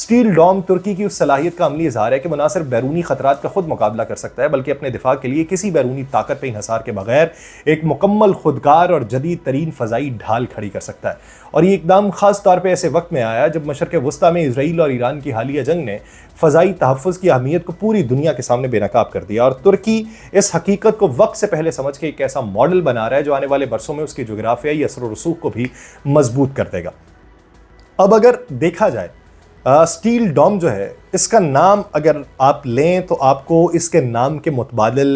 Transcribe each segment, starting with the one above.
Steel ڈوم ترکی کی اس صلاحیت کا عملی اظہار ہے کہ وہ نہ صرف بیرونی خطرات کا خود مقابلہ کر سکتا ہے بلکہ اپنے دفاع کے لیے کسی بیرونی طاقت پہ انحصار کے بغیر ایک مکمل خودکار اور جدید ترین فضائی ڈھال کھڑی کر سکتا ہے۔ اور یہ اقدام خاص طور پہ ایسے وقت میں آیا جب مشرق وسطیٰ میں اسرائیل اور ایران کی حالیہ جنگ نے فضائی تحفظ کی اہمیت کو پوری دنیا کے سامنے بے نقاب کر دیا، اور ترکی اس حقیقت کو وقت سے پہلے سمجھ کے ایک ایسا ماڈل بنا رہا ہے جو آنے والے برسوں میں اس کی جغرافیائی اثر و رسوخ کو بھی مضبوط کر دے گا۔ اب اگر دیکھا جائے اسٹیل ڈوم جو ہے، اس کا نام اگر آپ لیں تو آپ کو اس کے نام کے متبادل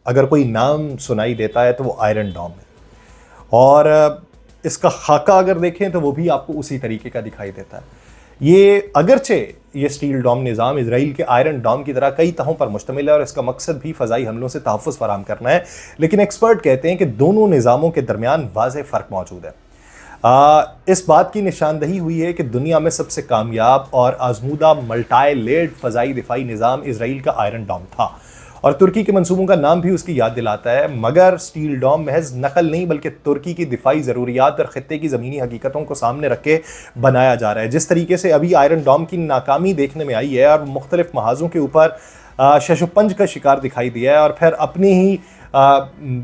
اگر کوئی نام سنائی دیتا ہے تو وہ آئرن ڈوم ہے، اور اس کا خاکہ اگر دیکھیں تو وہ بھی آپ کو اسی طریقے کا دکھائی دیتا ہے۔ یہ اگرچہ یہ اسٹیل ڈوم نظام اسرائیل کے آئرن ڈوم کی طرح کئی تہوں پر مشتمل ہے اور اس کا مقصد بھی فضائی حملوں سے تحفظ فراہم کرنا ہے، لیکن ایکسپرٹ کہتے ہیں کہ دونوں نظاموں کے درمیان واضح فرق موجود ہے۔ اس بات کی نشاندہی ہوئی ہے کہ دنیا میں سب سے کامیاب اور آزمودہ ملٹائی لیئرڈ فضائی دفاعی نظام اسرائیل کا آئرن ڈوم تھا، اور ترکی کے منصوبوں کا نام بھی اس کی یاد دلاتا ہے، مگر اسٹیل ڈوم محض نقل نہیں بلکہ ترکی کی دفاعی ضروریات اور خطے کی زمینی حقیقتوں کو سامنے رکھ کے بنایا جا رہا ہے۔ جس طریقے سے ابھی آئرن ڈوم کی ناکامی دیکھنے میں آئی ہے اور مختلف محاذوں کے اوپر شش و پنج کا شکار دکھائی دیا ہے اور پھر اپنی ہی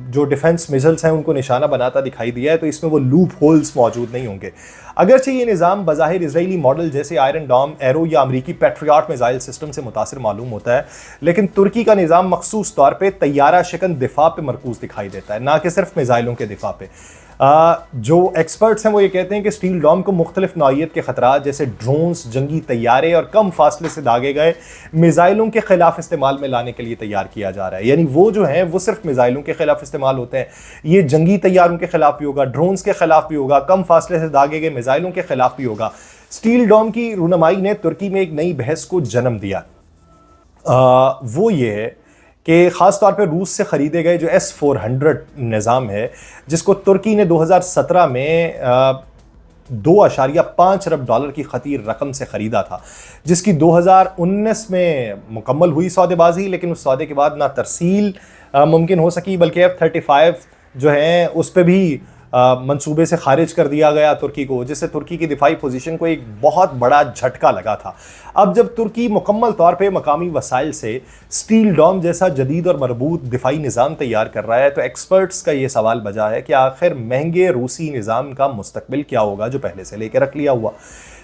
جو ڈیفنس میزلز ہیں ان کو نشانہ بناتا دکھائی دیا ہے، تو اس میں وہ لوپ ہولز موجود نہیں ہوں گے۔ اگرچہ یہ نظام بظاہر اسرائیلی ماڈل جیسے آئرن ڈوم، ایرو یا امریکی پیٹریاٹ میزائل سسٹم سے متاثر معلوم ہوتا ہے، لیکن ترکی کا نظام مخصوص طور پہ طیارہ شکن دفاع پہ مرکوز دکھائی دیتا ہے، نہ کہ صرف میزائلوں کے دفاع پہ۔ جو ایکسپرٹس ہیں وہ یہ کہتے ہیں کہ اسٹیل ڈوم کو مختلف نوعیت کے خطرات جیسے ڈرونز، جنگی طیارے اور کم فاصلے سے داغے گئے میزائلوں کے خلاف استعمال میں لانے کے لیے تیار کیا جا رہا ہے۔ یعنی وہ جو ہیں وہ صرف میزائلوں کے خلاف استعمال ہوتے ہیں، یہ جنگی طیاروں کے خلاف بھی ہوگا، ڈرونز کے خلاف بھی ہوگا، کم فاصلے سے داغے گئے میزائلوں کے خلاف بھی ہوگا۔ اسٹیل ڈوم کی رونمائی نے ترکی میں ایک نئی بحث کو جنم دیا، وہ یہ ہے کہ خاص طور پہ روس سے خریدے گئے جو S-400 نظام ہے، جس کو ترکی نے 2017 میں $2.5 ارب کی خطیر رقم سے خریدا تھا، جس کی 2019 میں مکمل ہوئی سودے بازی، لیکن اس سودے کے بعد نہ ترسیل ممکن ہو سکی بلکہ F-35 جو ہیں اس پہ بھی منصوبے سے خارج کر دیا گیا ترکی کو، جس سے ترکی کی دفاعی پوزیشن کو ایک بہت بڑا جھٹکا لگا تھا۔ اب جب ترکی مکمل طور پہ مقامی وسائل سے اسٹیل ڈوم جیسا جدید اور مربوط دفاعی نظام تیار کر رہا ہے، تو ایکسپرٹس کا یہ سوال بجا ہے کہ آخر مہنگے روسی نظام کا مستقبل کیا ہوگا جو پہلے سے لے کے رکھ لیا ہوا۔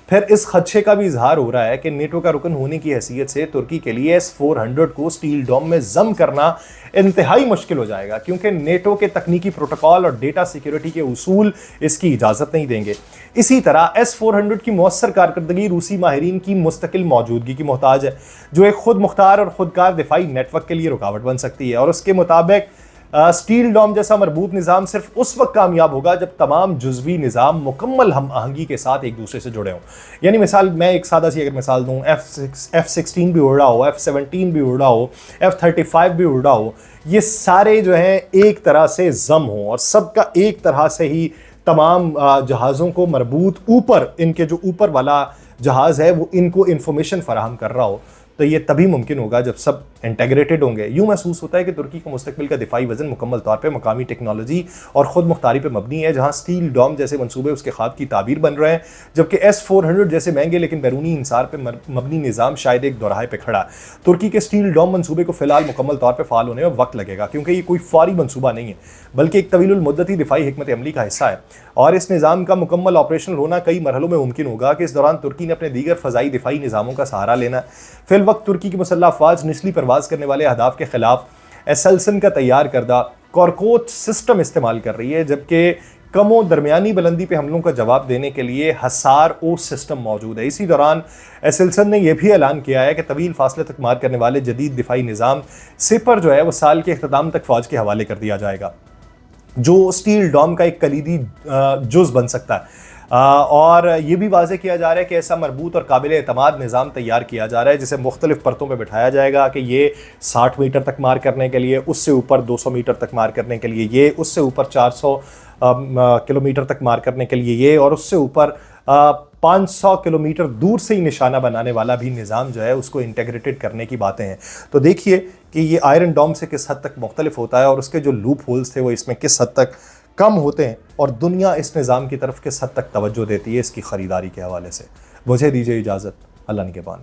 پھر اس خدشے کا بھی اظہار ہو رہا ہے کہ نیٹو کا رکن ہونے کی حیثیت سے ترکی کے لیے S-400 کو اسٹیل ڈوم میں ضم کرنا انتہائی مشکل ہو جائے گا، کیونکہ نیٹو کے تکنیکی پروٹوکول اور ڈیٹا سیکیورٹی کے اصول اس کی اجازت نہیں دیں گے۔ اسی طرح S-400 کی مؤثر کارکردگی روسی ماہرین کی مستقل موجودگی کی محتاج ہے، جو ایک خود مختار اور خودکار دفاعی نیٹ ورک کے لیے رکاوٹ بن سکتی ہے، اور اس کے مطابق اسٹیل ڈوم جیسا مربوط نظام صرف اس وقت کامیاب ہوگا جب تمام جزوی نظام مکمل ہم آہنگی کے ساتھ ایک دوسرے سے جڑے ہوں۔ یعنی مثال میں ایک سادہ سی اگر مثال دوں، F-16 بھی اڑ رہا ہو، F-17 بھی اڑ رہا ہو، F-35 بھی اڑ رہا ہو، یہ سارے جو ہیں ایک طرح سے ضم ہوں اور سب کا ایک طرح سے ہی تمام جہازوں کو مربوط اوپر، ان کے جو اوپر والا جہاز ہے وہ ان کو انفارمیشن فراہم کر رہا ہو، تو یہ تبھی ممکن ہوگا جب سب انٹیگریٹڈ ہوں گے۔ یوں محسوس ہوتا ہے کہ ترکی کا مستقبل کا دفاعی وزن مکمل طور پہ مقامی ٹیکنالوجی اور خود مختاری پہ مبنی ہے، جہاں اسٹیل ڈوم جیسے منصوبے اس کے خواب کی تعبیر بن رہے ہیں، جبکہ S-400 جیسے مہنگے لیکن بیرونی انحصار پہ مبنی نظام شاید ایک دوراہے پہ کھڑا ہے۔ ترکی کے اسٹیل ڈوم منصوبے کو فی الحال مکمل طور پہ فعال ہونے میں وقت لگے گا، کیونکہ یہ کوئی فوری منصوبہ نہیں ہے بلکہ ایک طویل المدتی دفاعی حکمت عملی کا حصہ ہے، اور اس نظام کا مکمل آپریشنل ہونا کئی مرحلوں میں ممکن ہوگا کہ اس دوران ترکی نے اپنے دیگر فضائی دفاعی نظاموں کا سہارا لینا ہے۔ فی الوقت ترکی کی مسلح افواج نچلی پرواز کرنے والے اہداف کے خلاف ایسلسن کا تیار کردہ کورکوٹ سسٹم استعمال کر رہی ہے، جبکہ کم و درمیانی بلندی پہ حملوں کا جواب دینے کے لیے حصار او سسٹم موجود ہے۔ اسی دوران ایسلسن نے یہ بھی اعلان کیا ہے کہ طویل فاصلے تک مار کرنے والے جدید دفاعی نظام سپر جو ہے وہ سال کے اختتام تک فوج کے حوالے کر دیا جائے گا، جو اسٹیل ڈوم کا ایک کلیدی جز بن سکتا ہے۔ اور یہ بھی واضح کیا جا رہا ہے کہ ایسا مربوط اور قابل اعتماد نظام تیار کیا جا رہا ہے جسے مختلف پرتوں پہ بٹھایا جائے گا کہ یہ 60 میٹر تک مار کرنے کے لیے، اس سے اوپر 200 میٹر تک مار کرنے کے لیے یہ، اس سے اوپر 400 کلومیٹر تک مار کرنے کے لیے یہ، اور اس سے اوپر 500 کلومیٹر دور سے ہی نشانہ بنانے والا بھی نظام جو ہے اس کو انٹیگریٹڈ کرنے کی باتیں ہیں۔ تو دیکھیے کہ یہ آئرن ڈوم سے کس حد تک مختلف ہوتا ہے اور اس کے جو لوپ ہولز تھے وہ اس میں کس حد تک کم ہوتے ہیں، اور دنیا اس نظام کی طرف کس حد تک توجہ دیتی ہے اس کی خریداری کے حوالے سے۔ مجھے دیجیے اجازت۔ اللہ نگہبان.